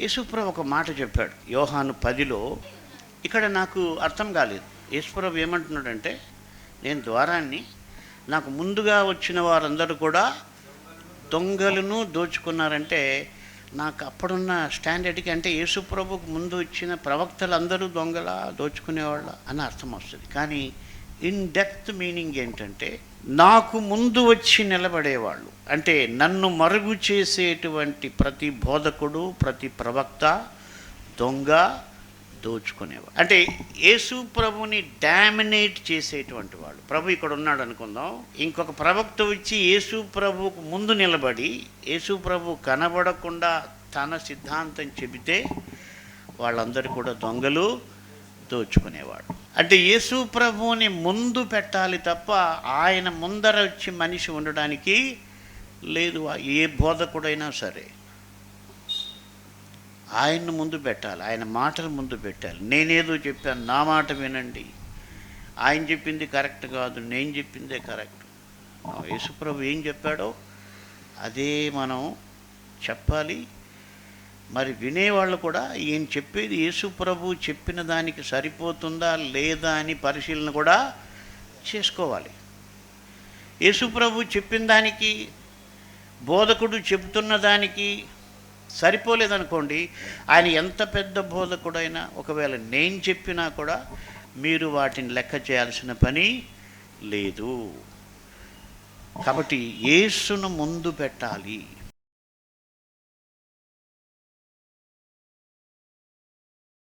యేసుప్రభు ఒక మాట చెప్పాడు యోహాను 10లో. ఇక్కడ నాకు అర్థం కాలేదు. యేసుప్రభు ఏమంటున్నాడంటే, నేను ద్వారాన్ని, నాకు ముందుగా వచ్చిన వారందరూ కూడా దొంగలను దోచుకున్నారంటే, నాకు అప్పుడున్న స్టాండర్డ్కి అంటే యేసుప్రభుకు ముందు వచ్చిన ప్రవక్తలందరూ దొంగల దోచుకునేవాళ్ళ అని అర్థం వస్తుంది. కానీ ఇన్ డెప్త్ మీనింగ్ ఏంటంటే, నాకు ముందు వచ్చి నిలబడేవాళ్ళు అంటే నన్ను మరుగు చేసేటువంటి ప్రతి బోధకుడు, ప్రతి ప్రవక్త దొంగ, దోచుకునేవాడు. అంటే యేసు ప్రభుని డామినేట్ చేసేటువంటి వాళ్ళు. ప్రభు ఇక్కడ ఉన్నాడు అనుకుందాం, ఇంకొక ప్రవక్త వచ్చి యేసు ప్రభుకు ముందు నిలబడి యేసు ప్రభు కనబడకుండా తన సిద్ధాంతం చెబితే వాళ్ళందరూ కూడా దొంగలు, దోచుకునేవాడు. అంటే యేసు ప్రభువుని ముందు పెట్టాలి తప్ప ఆయన ముందర వచ్చి మనిషి ఉండడానికి లేదు. ఏ బోధకుడైనా సరే ఆయన్ను ముందు పెట్టాలి, ఆయన మాటలు ముందు పెట్టాలి. నేనేదో చెప్పాను, నా మాట వినండి, ఆయన చెప్పింది కరెక్ట్ కాదు, నేను చెప్పిందే కరెక్ట్. యేసుప్రభు ఏం చెప్పాడో అదే మనం చెప్పాలి. మరి వినేవాళ్ళు కూడా ఈయన చెప్పేది యేసుప్రభు చెప్పిన దానికి సరిపోతుందా లేదా అని పరిశీలన కూడా చేసుకోవాలి. యేసుప్రభు చెప్పిన దానికి, బోధకుడు చెబుతున్న దానికి సరిపోలేదనుకోండి, ఆయన ఎంత పెద్ద బోధకుడైనా ఒకవేళ నేను చెప్పినా కూడా మీరు వాటిని లెక్క చేయాల్సిన పని లేదు. కాబట్టి యేసును ముందు పెట్టాలి.